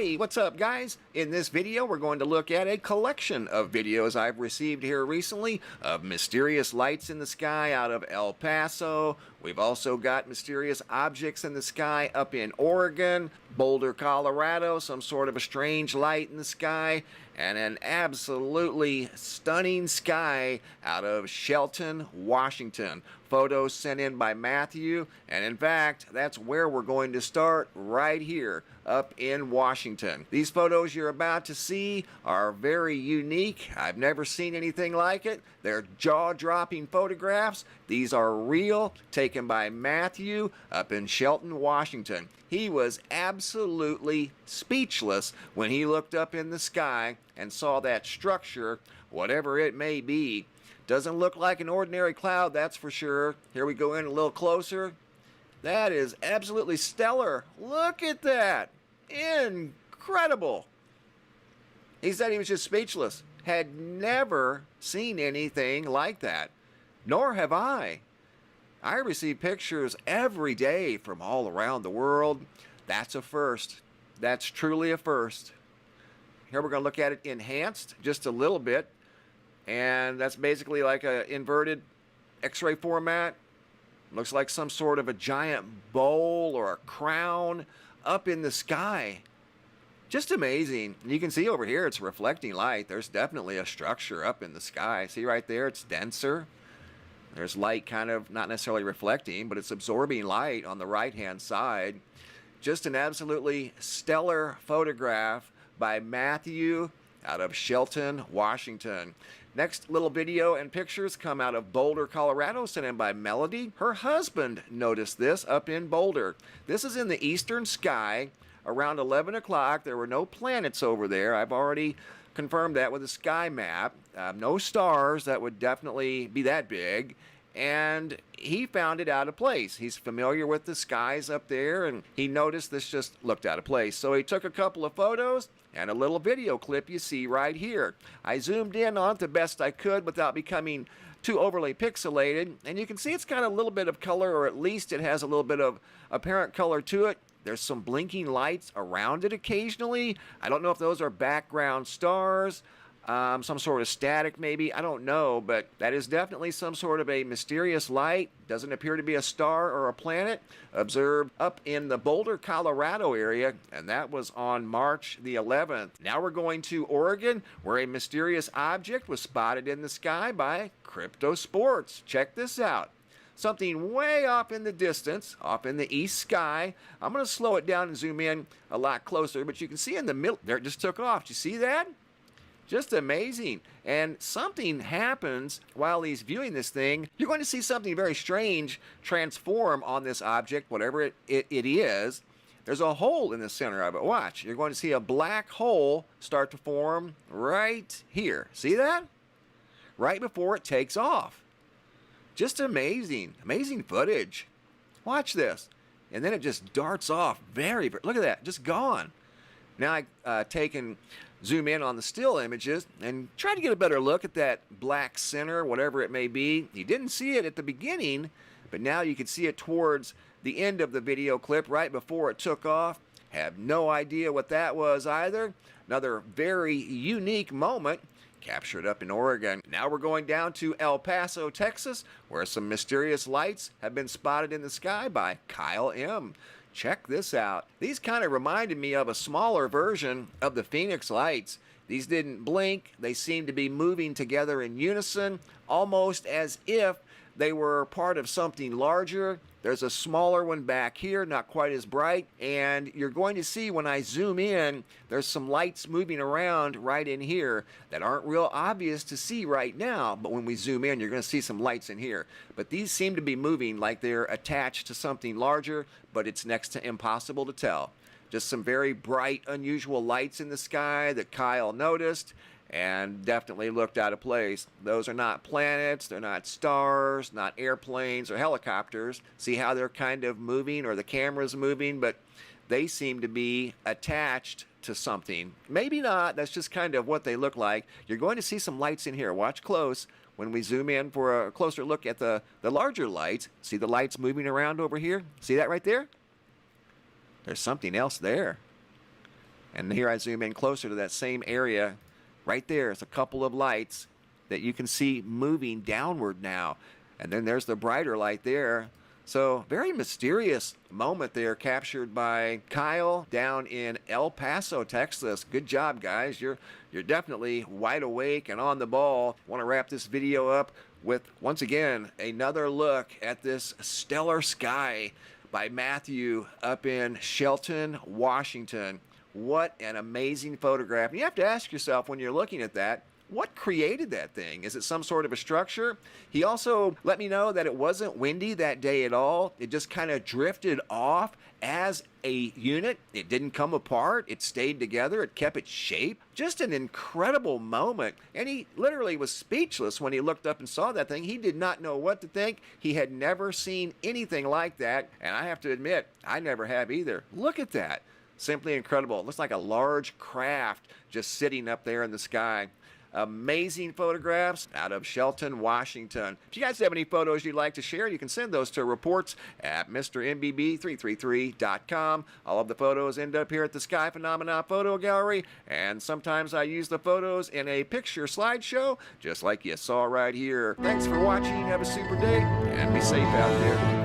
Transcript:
Hey, what's up guys? In this video we're going to look at a collection of videos I've received here recently of mysterious lights in the sky out of El Paso. We've also got mysterious objects in the sky up in Oregon, Boulder, Colorado, some sort of a strange light in the sky, and an absolutely stunning sky out of Shelton, Washington. Photos sent in by Matthew, and in fact, that's where we're going to start, right here, up in Washington. These photos you're about to see are very unique. I've never seen anything like it. They're jaw-dropping photographs. These are real, taken by Matthew up in Shelton, Washington. He was absolutely speechless when he looked up in the sky and saw that structure, whatever it may be. Doesn't look like an ordinary cloud, that's for sure. Here we go in a little closer. That is absolutely stellar. Look at that. Incredible. He said he was just speechless. Had never seen anything like that. Nor have I. I receive pictures every day from all around the world. That's a first. That's truly a first. Here we're going to look at it enhanced just a little bit. And that's basically like an inverted X-ray format. Looks like some sort of a giant bowl or a crown up in the sky. Just amazing. You can see over here it's reflecting light. There's definitely a structure up in the sky. See right there, it's denser. There's light kind of not necessarily reflecting, but it's absorbing light on the right-hand side. Just an absolutely stellar photograph by Matthew out of Shelton, Washington. Next little video and pictures come out of Boulder, Colorado, sent in by Melody. Her husband noticed this up in Boulder. This is in the eastern sky. Around 11 o'clock, there were no planets over there. I've already confirmed that with a sky map. No stars that would definitely be that big. And he found it out of place. He's familiar with the skies up there, and he noticed this just looked out of place. So he took a couple of photos and a little video clip you see right here. I zoomed in on it the best I could without becoming too overly pixelated, and you can see it's got a little bit of color, or at least it has a little bit of apparent color to it. There's some blinking lights around it occasionally. I don't know if those are background stars, some sort of static maybe, I don't know, but that is definitely some sort of a mysterious light. Doesn't appear to be a star or a planet. Observed up in the Boulder, Colorado area, and that was on March the 11th. Now we're going to Oregon, where a mysterious object was spotted in the sky by Crypto Sports. Check this out. Something way off in the distance, off in the east sky. I'm going to slow it down and zoom in a lot closer, but you can see in the middle, there it just took off. Did you see that? Just amazing. And something happens while he's viewing this thing. You're going to see something very strange transform on this object, whatever it is. There's a hole in the center of it. Watch. You're going to see a black hole start to form right here. See that? Right before it takes off. Just amazing. Amazing footage. Watch this. And then it just darts off very, look at that. Just gone. Now I take and zoom in on the still images and try to get a better look at that black center, whatever it may be. You didn't see it at the beginning, but now you can see it towards the end of the video clip right before it took off. Have no idea what that was either. Another very unique moment captured up in Oregon. Now we're going down to El Paso, Texas, where some mysterious lights have been spotted in the sky by Kyle M. Check this out. These kind of reminded me of a smaller version of the Phoenix lights. These didn't blink. They seemed to be moving together in unison, almost as if they were part of something larger. There's a smaller one back here, not quite as bright, and you're going to see when I zoom in, there's some lights moving around right in here that aren't real obvious to see right now, but when we zoom in, you're going to see some lights in here. But these seem to be moving like they're attached to something larger, but it's next to impossible to tell. Just some very bright, unusual lights in the sky that Kyle noticed, and definitely looked out of place. Those are not planets, they're not stars, not airplanes or helicopters. See how they're kind of moving, or the camera's moving, but they seem to be attached to something. Maybe not, that's just kind of what they look like. You're going to see some lights in here. Watch close when we zoom in for a closer look at the larger lights. See the lights moving around over here? See that right there? There's something else there. And here I zoom in closer to that same area. Right there is a couple of lights that you can see moving downward now. And then there's the brighter light there. So very mysterious moment there captured by Kyle down in El Paso, Texas. Good job, guys. You're definitely wide awake and on the ball. Want to wrap this video up with, once again, another look at this stellar sky by Matthew up in Shelton, Washington. What an amazing photograph. And you have to ask yourself when you're looking at that, what created that thing? Is it some sort of a structure? He also let me know that it wasn't windy that day at all. It just kind of drifted off as a unit. It didn't come apart. It stayed together. It kept its shape. Just an incredible moment. And he literally was speechless when he looked up and saw that thing. He did not know what to think. He had never seen anything like that. And I have to admit, I never have either. Look at that. Simply incredible. It looks like a large craft just sitting up there in the sky. Amazing photographs out of Shelton, Washington. If you guys have any photos you'd like to share, you can send those to reports at MrMBB333.com. All of the photos end up here at the Sky Phenomena Photo Gallery, and sometimes I use the photos in a picture slideshow, just like you saw right here. Thanks for watching. Have a super day, and be safe out there.